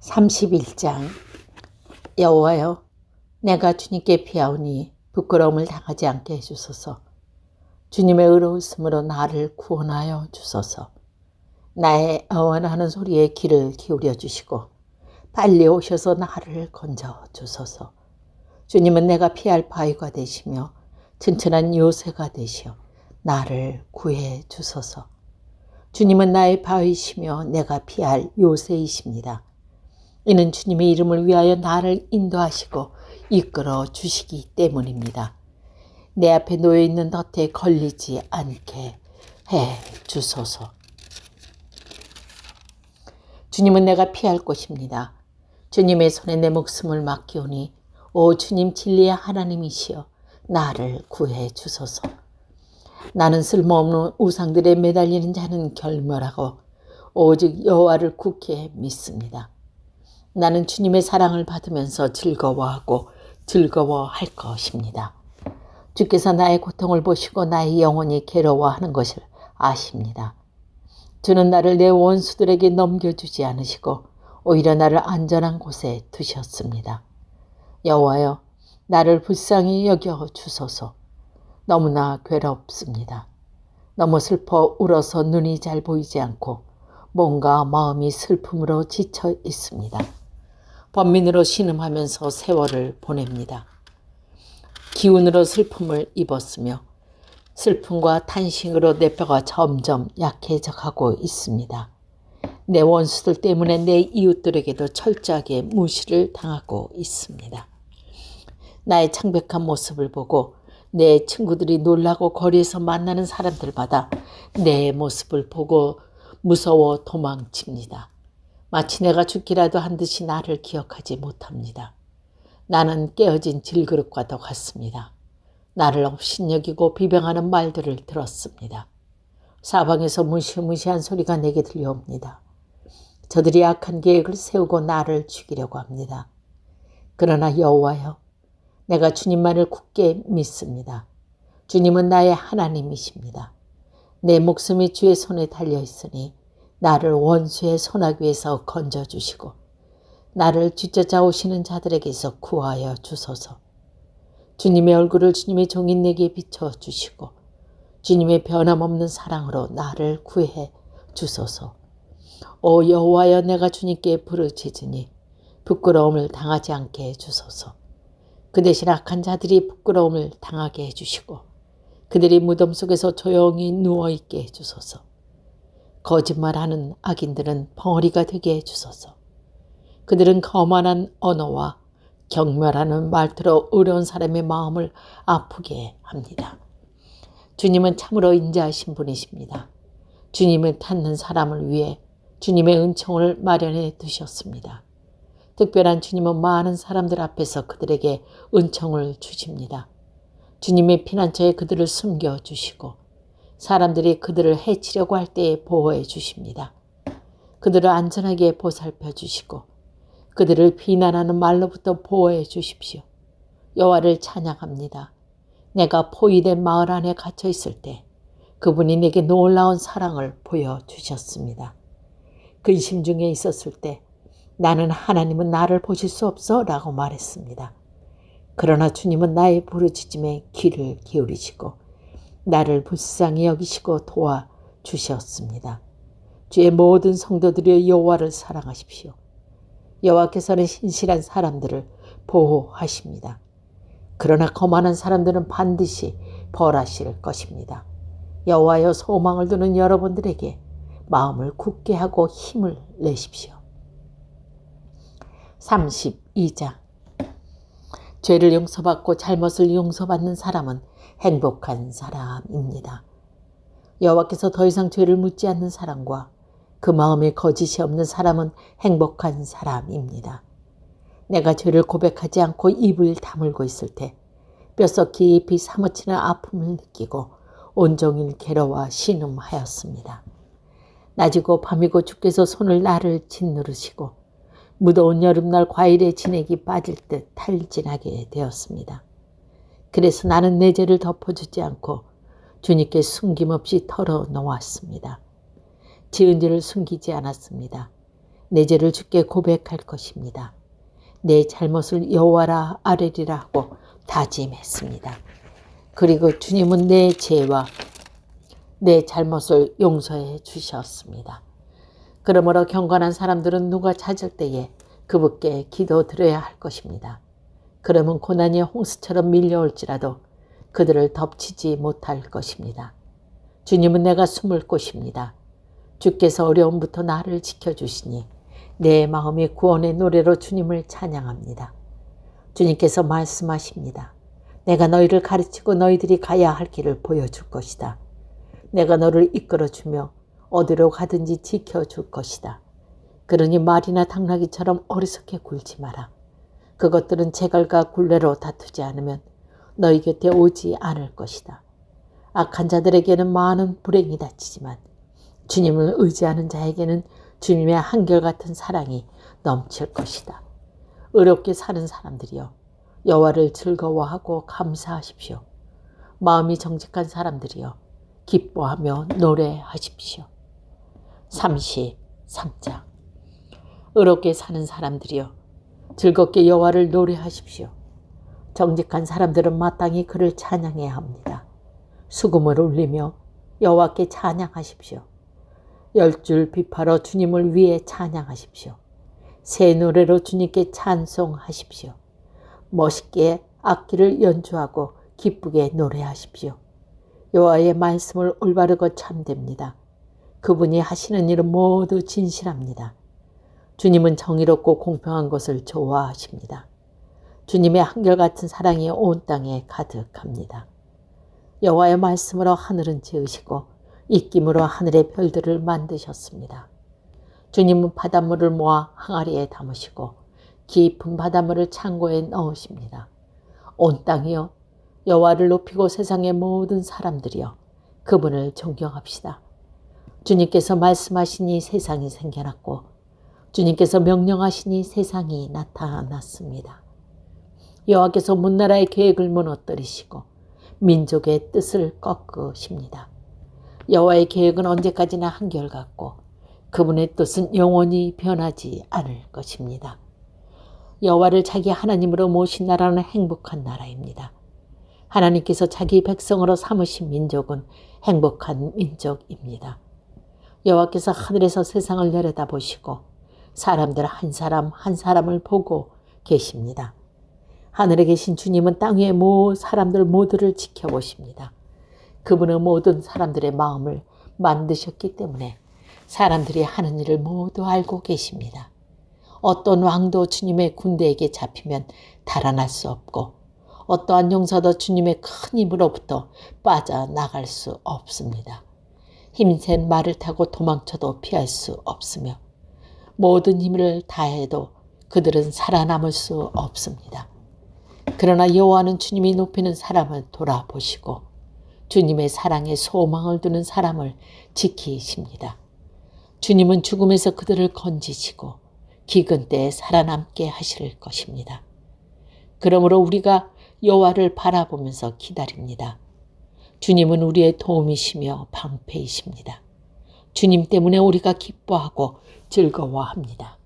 31장. 여호와여, 내가 주님께 피하오니 부끄러움을 당하지 않게 해주소서. 주님의 의로우심으로 나를 구원하여 주소서. 나의 애원하는 소리에 귀를 기울여 주시고 빨리 오셔서 나를 건져 주소서. 주님은 내가 피할 바위가 되시며 튼튼한 요새가 되시어 나를 구해 주소서. 주님은 나의 바위시며 내가 피할 요새이십니다. 이는 주님의 이름을 위하여 나를 인도하시고 이끌어 주시기 때문입니다. 내 앞에 놓여있는 덫에 걸리지 않게 해 주소서. 주님은 내가 피할 곳입니다. 주님의 손에 내 목숨을 맡기오니 오 주님 진리의 하나님이시여 나를 구해 주소서. 나는 쓸모없는 우상들에 매달리는 자는 결멸하고 오직 여호와를 굳게 믿습니다. 나는 주님의 사랑을 받으면서 즐거워하고 즐거워할 것입니다. 주께서 나의 고통을 보시고 나의 영혼이 괴로워하는 것을 아십니다. 주는 나를 내 원수들에게 넘겨주지 않으시고 오히려 나를 안전한 곳에 두셨습니다. 여호와여, 나를 불쌍히 여겨 주소서. 너무나 괴롭습니다. 너무 슬퍼 울어서 눈이 잘 보이지 않고 몸과 마음이 슬픔으로 지쳐 있습니다. 번민으로 신음하면서 세월을 보냅니다. 기운으로 슬픔을 입었으며 슬픔과 탄식으로 내 뼈가 점점 약해져 가고 있습니다. 내 원수들 때문에 내 이웃들에게도 철저하게 무시를 당하고 있습니다. 나의 창백한 모습을 보고 내 친구들이 놀라고 거리에서 만나는 사람들마다 내 모습을 보고 무서워 도망칩니다. 마치 내가 죽기라도 한 듯이 나를 기억하지 못합니다. 나는 깨어진 질그릇과도 같습니다. 나를 업신여기고 비방하는 말들을 들었습니다. 사방에서 무시무시한 소리가 내게 들려옵니다. 저들이 악한 계획을 세우고 나를 죽이려고 합니다. 그러나 여호와여, 내가 주님만을 굳게 믿습니다. 주님은 나의 하나님이십니다. 내 목숨이 주의 손에 달려있으니 나를 원수의 손아귀에서 건져주시고 나를 쥐쫓아오시는 자들에게서 구하여 주소서. 주님의 얼굴을 주님의 종인 내게 비춰주시고 주님의 변함없는 사랑으로 나를 구해 주소서. 오 여호와여, 내가 주님께 부르짖으니 부끄러움을 당하지 않게 해주소서. 그 대신 악한 자들이 부끄러움을 당하게 해주시고 그들이 무덤 속에서 조용히 누워있게 해주소서. 거짓말하는 악인들은 벙어리가 되게 해주소서. 그들은 거만한 언어와 경멸하는 말투로 어려운 사람의 마음을 아프게 합니다. 주님은 참으로 인자하신 분이십니다. 주님을 찾는 사람을 위해 주님의 은총을 마련해 두셨습니다. 특별한 주님은 많은 사람들 앞에서 그들에게 은총을 주십니다. 주님의 피난처에 그들을 숨겨주시고 사람들이 그들을 해치려고 할 때에 보호해 주십니다. 그들을 안전하게 보살펴 주시고 그들을 비난하는 말로부터 보호해 주십시오. 여호와를 찬양합니다. 내가 포위된 마을 안에 갇혀 있을 때 그분이 내게 놀라운 사랑을 보여주셨습니다. 근심 중에 있었을 때 나는 하나님은 나를 보실 수 없어 라고 말했습니다. 그러나 주님은 나의 부르짖음에 귀를 기울이시고 나를 불쌍히 여기시고 도와주셨습니다. 주의 모든 성도들이 여호와를 사랑하십시오. 여호와께서는 신실한 사람들을 보호하십니다. 그러나 거만한 사람들은 반드시 벌하실 것입니다. 여호와여, 소망을 두는 여러분들에게 마음을 굳게 하고 힘을 내십시오. 32장. 죄를 용서받고 잘못을 용서받는 사람은 행복한 사람입니다. 여호와께서 더 이상 죄를 묻지 않는 사람과 그 마음에 거짓이 없는 사람은 행복한 사람입니다. 내가 죄를 고백하지 않고 입을 다물고 있을 때 뼛속 깊이 사무치는 아픔을 느끼고 온종일 괴로워 신음하였습니다. 낮이고 밤이고 주께서 손을 나를 짓누르시고 무더운 여름날 과일에 진액이 빠질 듯 탈진하게 되었습니다. 그래서 나는 내 죄를 덮어주지 않고 주님께 숨김없이 털어놓았습니다. 지은 죄를 숨기지 않았습니다. 내 죄를 주께 고백할 것입니다. 내 잘못을 여호와라 아뢰리라 하고 다짐했습니다. 그리고 주님은 내 죄와 내 잘못을 용서해 주셨습니다. 그러므로 경건한 사람들은 누가 찾을 때에 그분께 기도드려야 할 것입니다. 그러면 고난이 홍수처럼 밀려올지라도 그들을 덮치지 못할 것입니다. 주님은 내가 숨을 곳입니다. 주께서 어려움부터 나를 지켜주시니 내 마음이 구원의 노래로 주님을 찬양합니다. 주님께서 말씀하십니다. 내가 너희를 가르치고 너희들이 가야 할 길을 보여줄 것이다. 내가 너를 이끌어주며 어디로 가든지 지켜줄 것이다. 그러니 말이나 당나귀처럼 어리석게 굴지 마라. 그것들은 제갈과 굴레로 다투지 않으면 너희 곁에 오지 않을 것이다. 악한 자들에게는 많은 불행이 닥치지만 주님을 의지하는 자에게는 주님의 한결같은 사랑이 넘칠 것이다. 의롭게 사는 사람들이여 여호와를 즐거워하고 감사하십시오. 마음이 정직한 사람들이여 기뻐하며 노래하십시오. 33장 의롭게 사는 사람들이여 즐겁게 여호와를 노래하십시오. 정직한 사람들은 마땅히 그를 찬양해야 합니다. 수금을 울리며 여호와께 찬양하십시오. 열줄 비파로 주님을 위해 찬양하십시오. 새 노래로 주님께 찬송하십시오. 멋있게 악기를 연주하고 기쁘게 노래하십시오. 여호와의 말씀을 올바르고 참됩니다. 그분이 하시는 일은 모두 진실합니다. 주님은 정의롭고 공평한 것을 좋아하십니다. 주님의 한결같은 사랑이 온 땅에 가득합니다. 여호와의 말씀으로 하늘은 지으시고 입김으로 하늘의 별들을 만드셨습니다. 주님은 바닷물을 모아 항아리에 담으시고 깊은 바닷물을 창고에 넣으십니다. 온 땅이여 여호와를 높이고 세상의 모든 사람들이여 그분을 존경합시다. 주님께서 말씀하시니 세상이 생겨났고 주님께서 명령하시니 세상이 나타났습니다. 여호와께서 문나라의 계획을 무너뜨리시고 민족의 뜻을 꺾으십니다. 여호와의 계획은 언제까지나 한결같고 그분의 뜻은 영원히 변하지 않을 것입니다. 여호와를 자기 하나님으로 모신 나라는 행복한 나라입니다. 하나님께서 자기 백성으로 삼으신 민족은 행복한 민족입니다. 여호와께서 하늘에서 세상을 내려다보시고 사람들 한 사람 한 사람을 보고 계십니다. 하늘에 계신 주님은 땅 위의 사람들 모두를 지켜보십니다. 그분은 모든 사람들의 마음을 만드셨기 때문에 사람들이 하는 일을 모두 알고 계십니다. 어떤 왕도 주님의 군대에게 잡히면 달아날 수 없고 어떠한 용사도 주님의 큰 힘으로부터 빠져나갈 수 없습니다. 힘센 말을 타고 도망쳐도 피할 수 없으며 모든 힘을 다해도 그들은 살아남을 수 없습니다. 그러나 여호와는 주님이 높이는 사람을 돌아보시고 주님의 사랑에 소망을 두는 사람을 지키십니다. 주님은 죽음에서 그들을 건지시고 기근 때에 살아남게 하실 것입니다. 그러므로 우리가 여호와를 바라보면서 기다립니다. 주님은 우리의 도움이시며 방패이십니다. 주님 때문에 우리가 기뻐하고 즐거워합니다.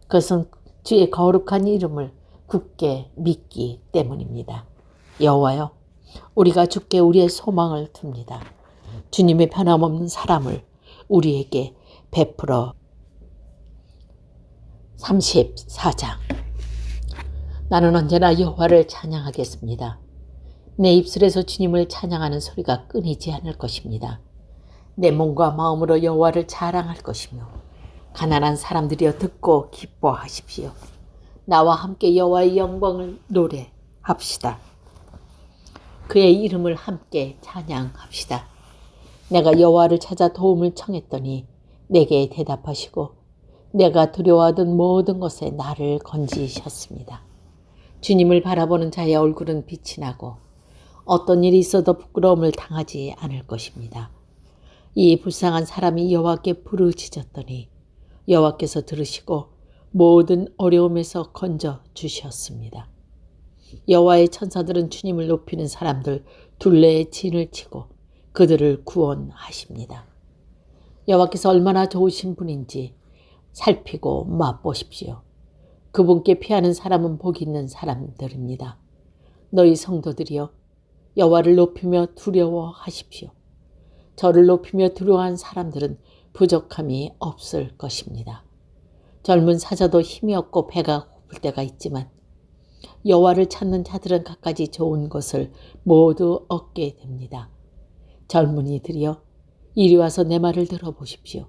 그것은 주의 거룩한 이름을 굳게 믿기 때문입니다. 여호와여, 우리가 주께 우리의 소망을 둡니다. 주님의 변함없는 사랑을 우리에게 베풀어. 34장 나는 언제나 여호와를 찬양하겠습니다. 내 입술에서 주님을 찬양하는 소리가 끊이지 않을 것입니다. 내 몸과 마음으로 여호와를 자랑할 것이며 가난한 사람들이여 듣고 기뻐하십시오. 나와 함께 여호와의 영광을 노래합시다. 그의 이름을 함께 찬양합시다. 내가 여호와를 찾아 도움을 청했더니 내게 대답하시고 내가 두려워하던 모든 것에 나를 건지셨습니다. 주님을 바라보는 자의 얼굴은 빛이 나고 어떤 일이 있어도 부끄러움을 당하지 않을 것입니다. 이 불쌍한 사람이 여호와께 부르짖었더니 여호와께서 들으시고 모든 어려움에서 건져 주셨습니다. 여호와의 천사들은 주님을 높이는 사람들 둘레에 진을 치고 그들을 구원하십니다. 여호와께서 얼마나 좋으신 분인지 살피고 맛보십시오. 그분께 피하는 사람은 복이 있는 사람들입니다. 너희 성도들이여 여호와를 높이며 두려워하십시오. 저를 높이며 두려워한 사람들은 부족함이 없을 것입니다. 젊은 사자도 힘이 없고 배가 고플 때가 있지만 여호와를 찾는 자들은 갖가지 좋은 것을 모두 얻게 됩니다. 젊은이들이여 이리 와서 내 말을 들어보십시오.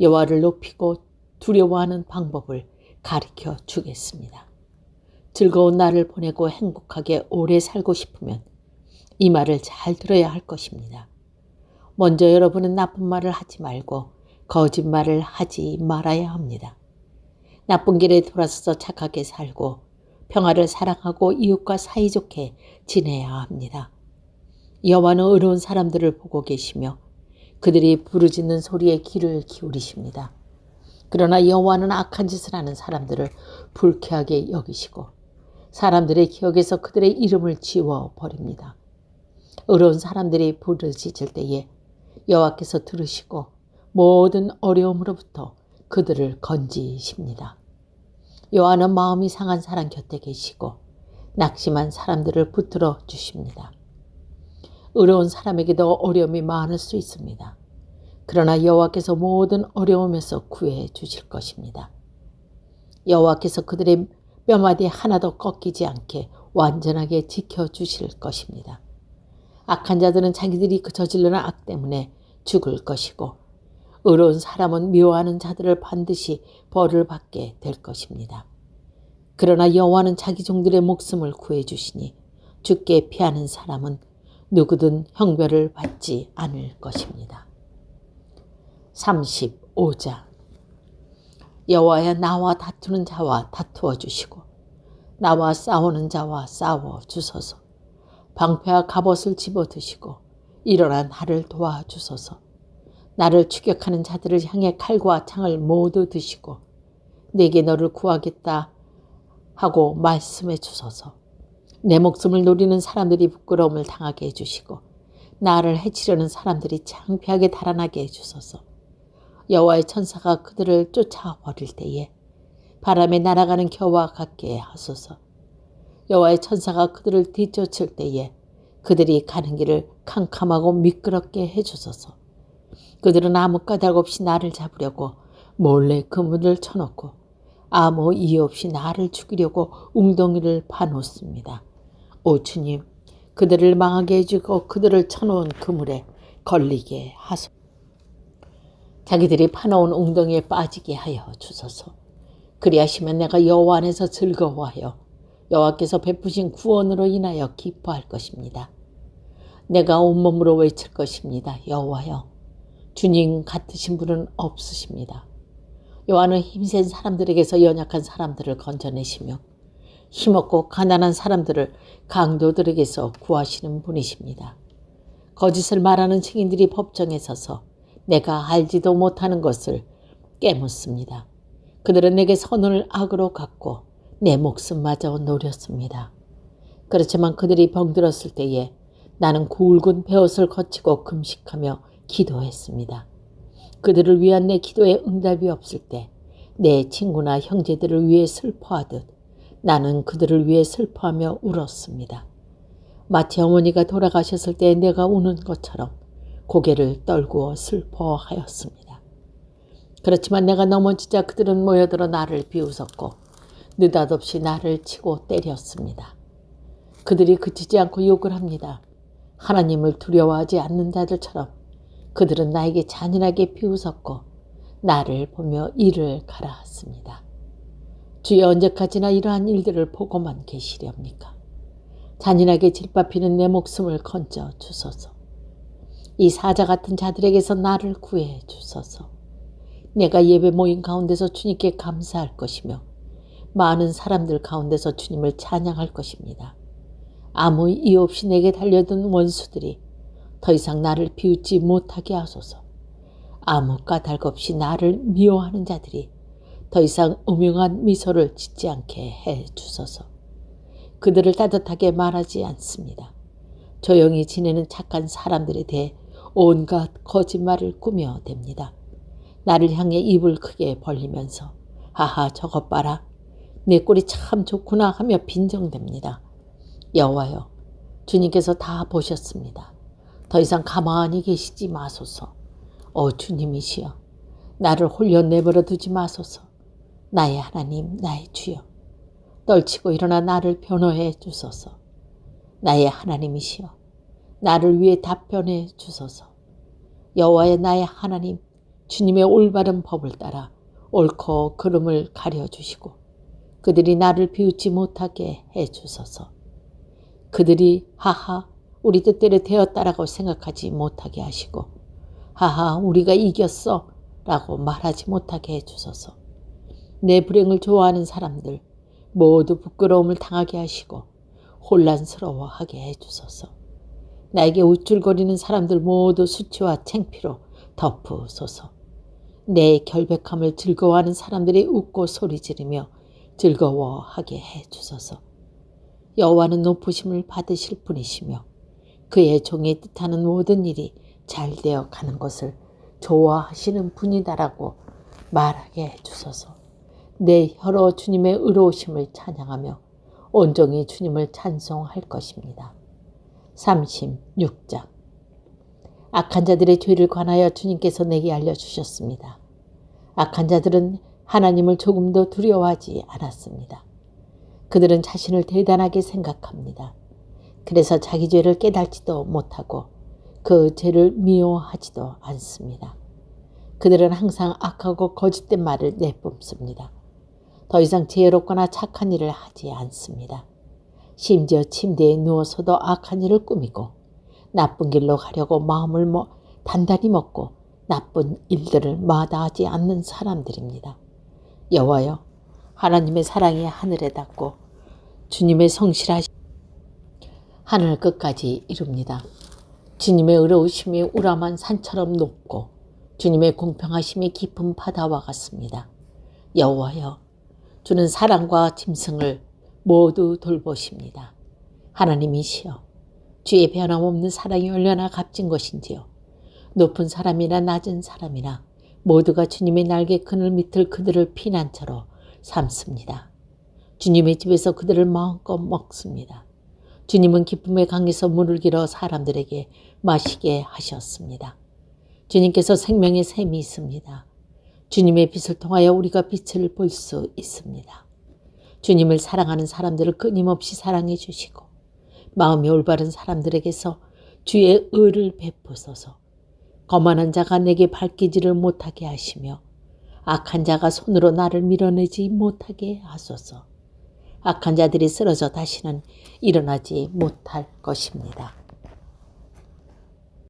여호와를 높이고 두려워하는 방법을 가르쳐 주겠습니다. 즐거운 날을 보내고 행복하게 오래 살고 싶으면 이 말을 잘 들어야 할 것입니다. 먼저 여러분은 나쁜 말을 하지 말고 거짓말을 하지 말아야 합니다. 나쁜 길에 돌아서서 착하게 살고 평화를 사랑하고 이웃과 사이좋게 지내야 합니다. 여호와는 의로운 사람들을 보고 계시며 그들이 부르짖는 소리에 귀를 기울이십니다. 그러나 여호와는 악한 짓을 하는 사람들을 불쾌하게 여기시고 사람들의 기억에서 그들의 이름을 지워버립니다. 의로운 사람들이 부르짖을 때에 여호와께서 들으시고 모든 어려움으로부터 그들을 건지십니다. 여호와는 마음이 상한 사람 곁에 계시고 낙심한 사람들을 붙들어 주십니다. 의로운 사람에게도 어려움이 많을 수 있습니다. 그러나 여호와께서 모든 어려움에서 구해 주실 것입니다. 여호와께서 그들의 뼈마디 하나도 꺾이지 않게 완전하게 지켜주실 것입니다. 악한 자들은 자기들이 저지르는 악 때문에 죽을 것이고 의로운 사람은 미워하는 자들을 반드시 벌을 받게 될 것입니다. 그러나 여호와는 자기 종들의 목숨을 구해주시니 죽게 피하는 사람은 누구든 형벌을 받지 않을 것입니다. 35장 여호와여 나와 다투는 자와 다투어 주시고 나와 싸우는 자와 싸워 주소서. 방패와 갑옷을 집어드시고 일어나 나를 도와주소서. 나를 추격하는 자들을 향해 칼과 창을 모두 드시고 내게 너를 구하겠다 하고 말씀해 주소서. 내 목숨을 노리는 사람들이 부끄러움을 당하게 해주시고 나를 해치려는 사람들이 창피하게 달아나게 해주소서. 여호와의 천사가 그들을 쫓아버릴 때에 바람에 날아가는 겨와 같게 하소서. 여호와의 천사가 그들을 뒤쫓을 때에 그들이 가는 길을 캄캄하고 미끄럽게 해주소서. 그들은 아무 까닭 없이 나를 잡으려고 몰래 그물을 쳐놓고 아무 이유 없이 나를 죽이려고 웅덩이를 파놓습니다. 오 주님, 그들을 망하게 해주고 그들을 쳐놓은 그물에 걸리게 하소서. 자기들이 파놓은 웅덩이에 빠지게 하여 주소서. 그리하시면 내가 여호와 안에서 즐거워하여 여호와께서 베푸신 구원으로 인하여 기뻐할 것입니다. 내가 온몸으로 외칠 것입니다. 여호와여, 주님 같으신 분은 없으십니다. 여호와는 힘센 사람들에게서 연약한 사람들을 건져내시며 힘없고 가난한 사람들을 강도들에게서 구하시는 분이십니다. 거짓을 말하는 증인들이 법정에 서서 내가 알지도 못하는 것을 깨묻습니다. 그들은 내게 선을 악으로 갚고 내 목숨마저 노렸습니다. 그렇지만 그들이 병들었을 때에 나는 굵은 베옷을 거치고 금식하며 기도했습니다. 그들을 위한 내 기도에 응답이 없을 때 내 친구나 형제들을 위해 슬퍼하듯 나는 그들을 위해 슬퍼하며 울었습니다. 마치 어머니가 돌아가셨을 때 내가 우는 것처럼 고개를 떨구어 슬퍼하였습니다. 그렇지만 내가 넘어지자 그들은 모여들어 나를 비웃었고 느닷없이 나를 치고 때렸습니다. 그들이 그치지 않고 욕을 합니다. 하나님을 두려워하지 않는 자들처럼 그들은 나에게 잔인하게 비웃었고 나를 보며 이를 가라앉습니다. 주여 언제까지나 이러한 일들을 보고만 계시렵니까? 잔인하게 짓밟히는 내 목숨을 건져 주소서. 이 사자 같은 자들에게서 나를 구해 주소서. 내가 예배 모임 가운데서 주님께 감사할 것이며 많은 사람들 가운데서 주님을 찬양할 것입니다. 아무 이유 없이 내게 달려든 원수들이 더 이상 나를 비웃지 못하게 하소서. 아무 까닭 없이 나를 미워하는 자들이 더 이상 음흉한 미소를 짓지 않게 해 주소서. 그들을 따뜻하게 말하지 않습니다. 조용히 지내는 착한 사람들에 대해 온갖 거짓말을 꾸며댑니다. 나를 향해 입을 크게 벌리면서 하하 저것 봐라. 내 꼴이 참 좋구나 하며 빈정댑니다. 여호와여, 주님께서 다 보셨습니다. 더 이상 가만히 계시지 마소서. 주님이시여, 나를 홀려 내버려 두지 마소서. 나의 하나님, 나의 주여, 떨치고 일어나 나를 변호해 주소서. 나의 하나님이시여, 나를 위해 답변해 주소서. 여호와의 나의 하나님, 주님의 올바른 법을 따라 옳고 그름을 가려주시고 그들이 나를 비웃지 못하게 해주소서. 그들이 하하 우리 뜻대로 되었다라고 생각하지 못하게 하시고 하하 우리가 이겼어 라고 말하지 못하게 해주소서. 내 불행을 좋아하는 사람들 모두 부끄러움을 당하게 하시고 혼란스러워하게 해주소서. 나에게 우쭐거리는 사람들 모두 수치와 창피로 덮으소서. 내 결백함을 즐거워하는 사람들이 웃고 소리 지르며 즐거워하게 해주소서. 여호와는 높으심을 받으실 분이시며 그의 종이 뜻하는 모든 일이 잘 되어 가는 것을 좋아하시는 분이다라고 말하게 해주소서. 내 혀로 주님의 의로우심을 찬양하며 온종일 주님을 찬송할 것입니다. 36장. 악한 자들의 죄를 관하여 주님께서 내게 알려주셨습니다. 악한 자들은 하나님을 조금도 두려워하지 않았습니다. 그들은 자신을 대단하게 생각합니다. 그래서 자기 죄를 깨닫지도 못하고 그 죄를 미워하지도 않습니다. 그들은 항상 악하고 거짓된 말을 내뿜습니다. 더 이상 지혜롭거나 착한 일을 하지 않습니다. 심지어 침대에 누워서도 악한 일을 꾸미고 나쁜 길로 가려고 마음을 단단히 먹고 나쁜 일들을 마다하지 않는 사람들입니다. 여호와여, 하나님의 사랑이 하늘에 닿고 주님의 성실하심이 하늘 끝까지 이룹니다. 주님의 의로우심이 우람한 산처럼 높고 주님의 공평하심이 깊은 바다와 같습니다. 여호와여, 주는 사랑과 짐승을 모두 돌보십니다. 하나님이시여, 주의 변함없는 사랑이 얼마나 값진 것인지요. 높은 사람이나 낮은 사람이나 모두가 주님의 날개 그늘 밑을 그들을 피난처로 삼습니다. 주님의 집에서 그들을 마음껏 먹습니다. 주님은 기쁨의 강에서 물을 길어 사람들에게 마시게 하셨습니다. 주님께서 생명의 샘이 있습니다. 주님의 빛을 통하여 우리가 빛을 볼 수 있습니다. 주님을 사랑하는 사람들을 끊임없이 사랑해 주시고 마음이 올바른 사람들에게서 주의 의를 베푸소서. 거만한 자가 내게 발기지를 못하게 하시며 악한 자가 손으로 나를 밀어내지 못하게 하소서. 악한 자들이 쓰러져 다시는 일어나지 못할 것입니다.